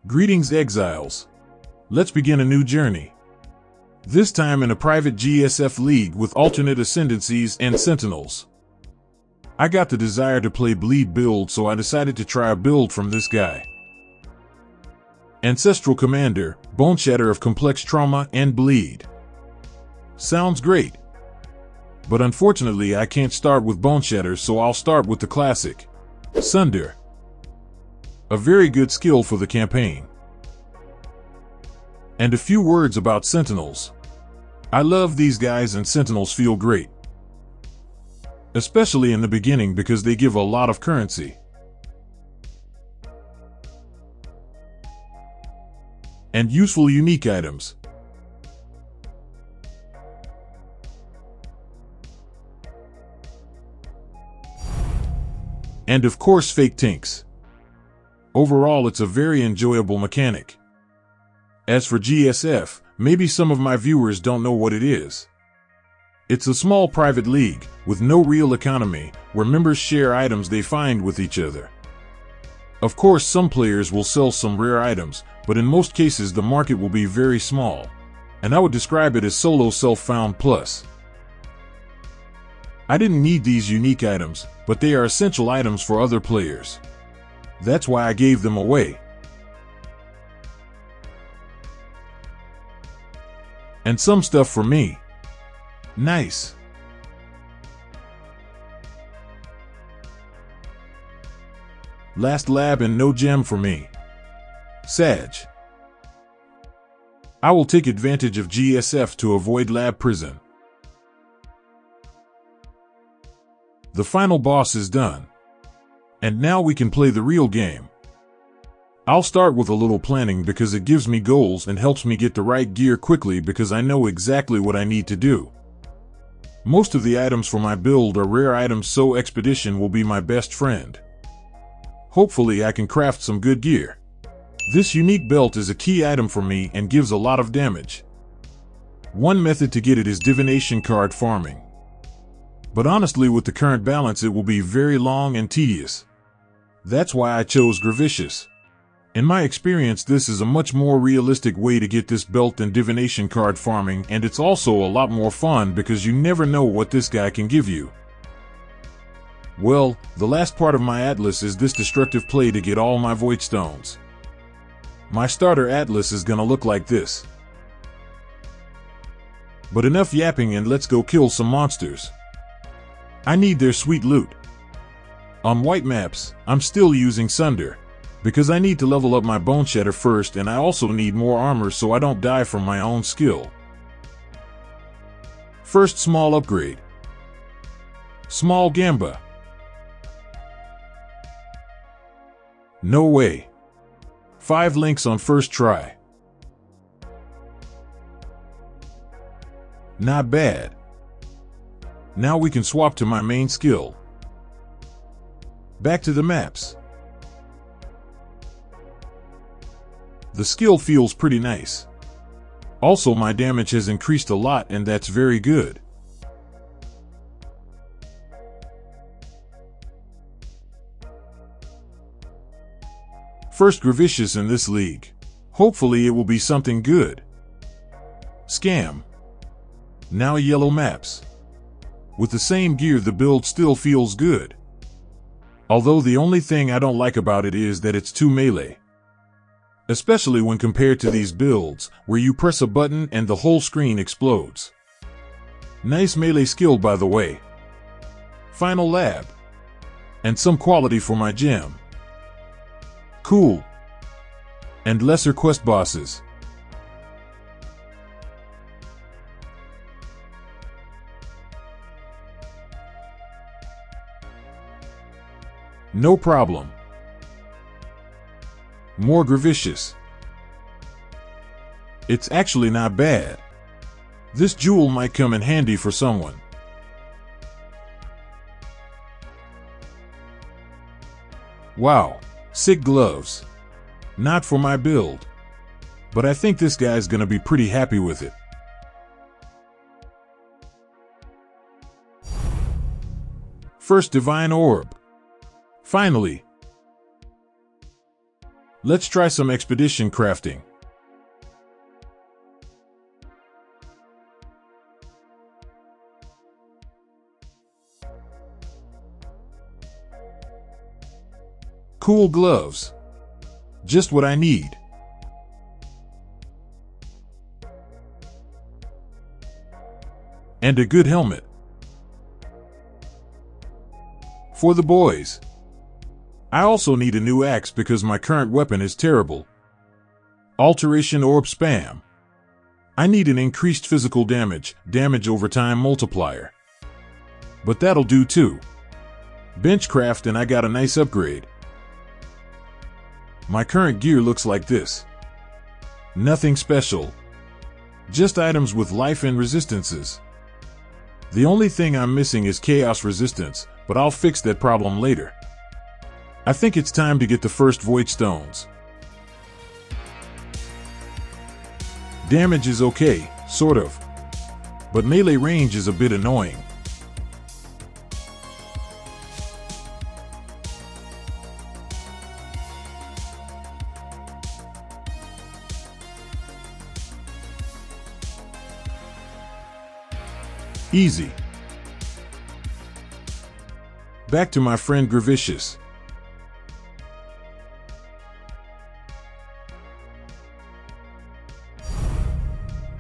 Greetings, exiles. Let's begin a new journey. This time in a private GSF league with alternate ascendancies and sentinels. I got the desire to play bleed build, so I decided to try a build from this guy. Ancestral Commander, Boneshatter of Complex Trauma and Bleed. Sounds great. But unfortunately I can't start with Boneshatter, so I'll start with the classic. Sunder. A very good skill for the campaign. And a few words about Sentinels. I love these guys, and Sentinels feel great. Especially in the beginning because they give a lot of currency. And useful unique items. And of course fake tinks. Overall, it's a very enjoyable mechanic. As for GSF, maybe some of my viewers don't know what it is. It's a small private league, with no real economy, where members share items they find with each other. Of course, some players will sell some rare items, but in most cases the market will be very small. And I would describe it as solo self-found plus. I didn't need these unique items, but they are essential items for other players. That's why I gave them away. And some stuff for me. Nice. Last lab and no gem for me. Sag. I will take advantage of GSF to avoid lab prison. The final boss is done. And now we can play the real game. I'll start with a little planning because it gives me goals and helps me get the right gear quickly because I know exactly what I need to do. Most of the items for my build are rare items, so Expedition will be my best friend. Hopefully I can craft some good gear. This unique belt is a key item for me and gives a lot of damage. One method to get it is divination card farming. But honestly, with the current balance, it will be very long and tedious. That's why I chose Gravicious. In my experience, this is a much more realistic way to get this belt than divination card farming, and it's also a lot more fun because you never know what this guy can give you. Well, the last part of my atlas is this destructive play to get all my void stones. My starter atlas is gonna look like this. But enough yapping and let's go kill some monsters. I need their sweet loot. On white maps, I'm still using Sunder, because I need to level up my Boneshatter first, and I also need more armor so I don't die from my own skill. First small upgrade. Small Gamba. No way. 5 links on first try. Not bad. Now we can swap to my main skill. Back to the maps. The skill feels pretty nice. Also, my damage has increased a lot, and that's very good. First Gravicious in this league. Hopefully it will be something good. Scam. Now yellow maps. With the same gear, the build still feels good. Although the only thing I don't like about it is that it's too melee. Especially when compared to these builds, where you press a button and the whole screen explodes. Nice melee skill, by the way. Final lab. And some quality for my gem. Cool. And lesser quest bosses. No problem. More Gravicious. It's actually not bad. This jewel might come in handy for someone. Wow, sick gloves. Not for my build. But I think this guy's gonna be pretty happy with it. First Divine Orb. Finally. Let's try some expedition crafting. Cool gloves. Just what I need. And a good helmet. For the boys. I also need a new axe because my current weapon is terrible. Alteration orb spam. I need an increased physical damage over time multiplier. But that'll do too. Benchcraft and I got a nice upgrade. My current gear looks like this. Nothing special. Just items with life and resistances. The only thing I'm missing is chaos resistance, but I'll fix that problem later. I think it's time to get the first void stones. Damage is okay, sort of. But melee range is a bit annoying. Easy. Back to my friend Gravicious.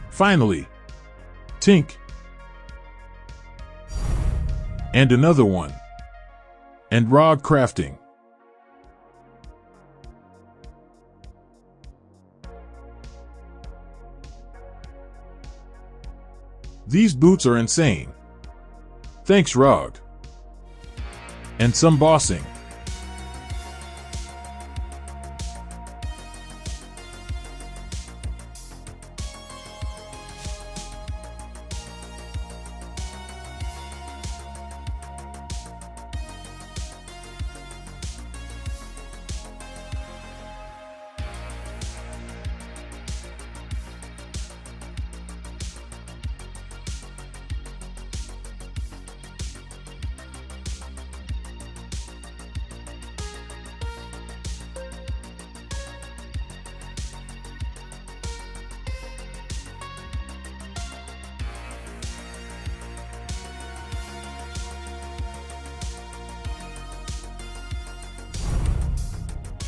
Finally. Tink. And another one. And Rog crafting. These boots are insane. Thanks, Rog. And some bossing.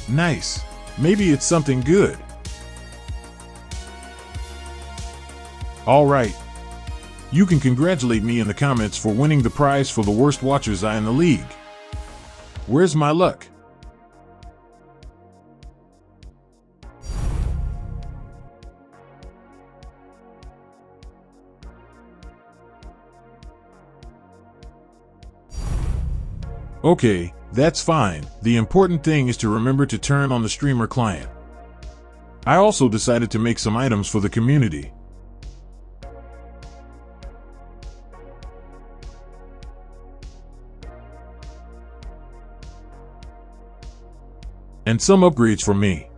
Nice. Maybe it's something good. All right. You can congratulate me in the comments for winning the prize for the worst Watcher's Eye in the league. Where's my luck? Okay, that's fine. The important thing is to remember to turn on the streamer client. I also decided to make some items for the community. And some upgrades for me.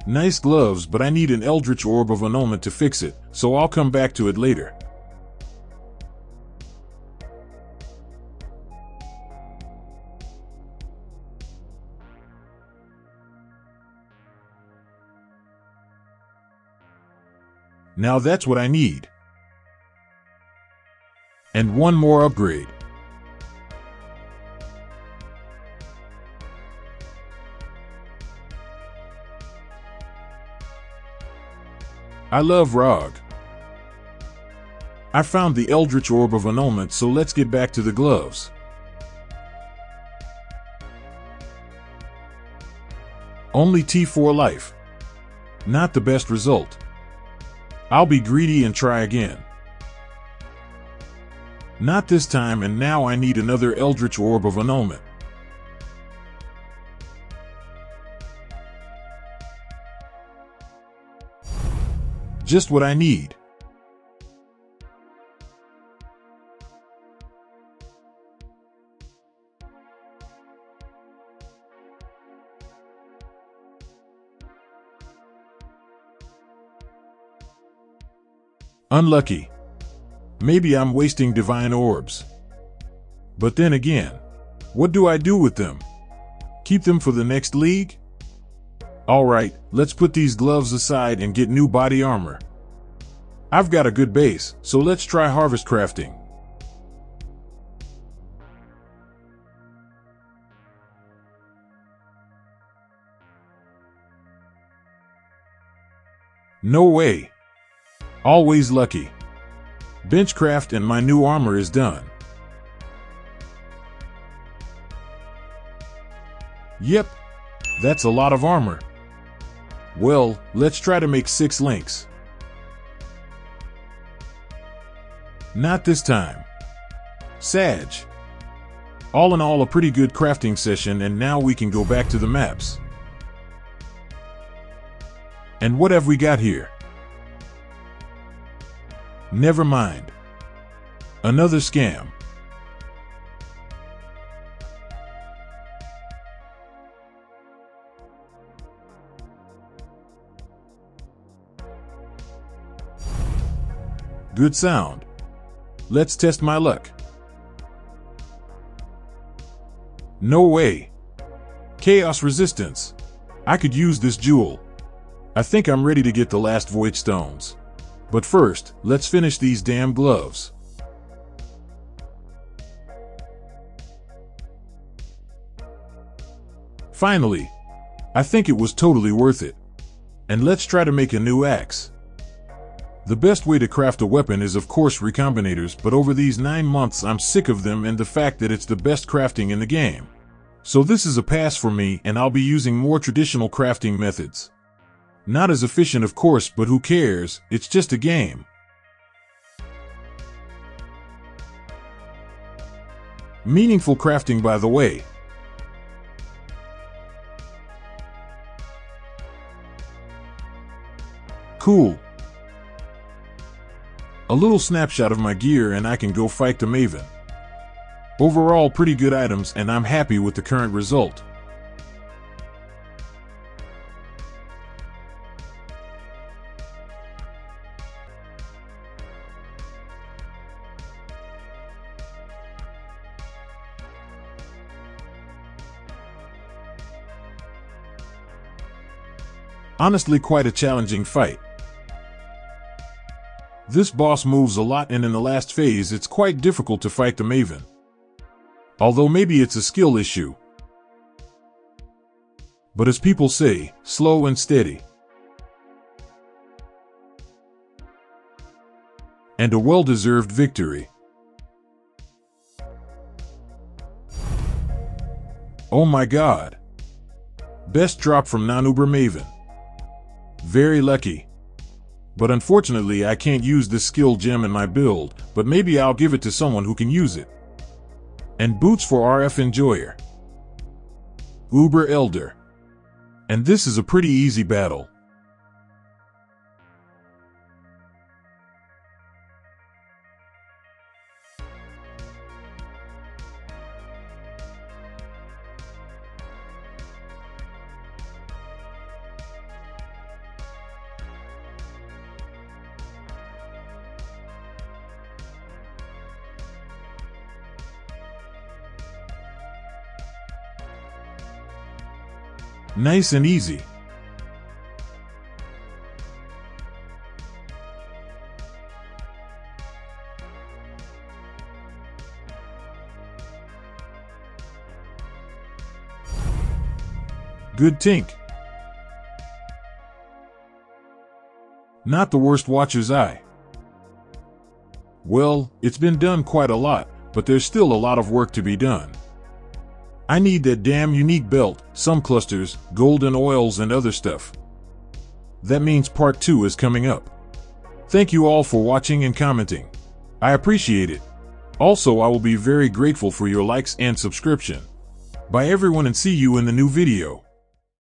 Nice gloves, but I need an Eldritch Orb of Annulment to fix it, so I'll come back to it later. Now that's what I need. And one more upgrade. I love Rog. I found the Eldritch Orb of Annulment, so let's get back to the gloves. Only T4 life. Not the best result. I'll be greedy and try again. Not this time, and now I need another Eldritch Orb of Annulment. Just what I need. Unlucky. Maybe I'm wasting divine orbs. But then again, what do I do with them? Keep them for the next league? Alright, let's put these gloves aside and get new body armor. I've got a good base, so let's try harvest crafting. No way. Always lucky. Benchcraft and my new armor is done. Yep, that's a lot of armor. Well, let's try to make 6 links. Not this time. Sag. All in all, a pretty good crafting session, and now we can go back to the maps. And what have we got here? Never mind. Another scam. Good sound. Let's test my luck. No way. Chaos resistance. I could use this jewel. I think I'm ready to get the last void stones. But first, let's finish these damn gloves. Finally, I think it was totally worth it. And let's try to make a new axe. The best way to craft a weapon is of course recombinators, but over these 9 months I'm sick of them and the fact that it's the best crafting in the game. So this is a pass for me, and I'll be using more traditional crafting methods. Not as efficient of course, but who cares, it's just a game. Meaningful crafting, by the way. Cool. A little snapshot of my gear and I can go fight the Maven. Overall pretty good items, and I'm happy with the current result. Honestly, quite a challenging fight. This boss moves a lot, and in the last phase it's quite difficult to fight the Maven. Although maybe it's a skill issue. But as people say, slow and steady. And a well-deserved victory. Oh my god. Best drop from non-Uber Maven. Very lucky. But unfortunately I can't use this skill gem in my build, but maybe I'll give it to someone who can use it. And boots for RF Enjoyer. Uber Elder. And this is a pretty easy battle. Nice and easy. Good tink. Not the worst Watcher's Eye. Well, it's been done quite a lot, but there's still a lot of work to be done. I need that damn unique belt, some clusters, golden oils and other stuff. That means part 2 is coming up. Thank you all for watching and commenting. I appreciate it. Also, I will be very grateful for your likes and subscription. Bye everyone, and see you in the new video.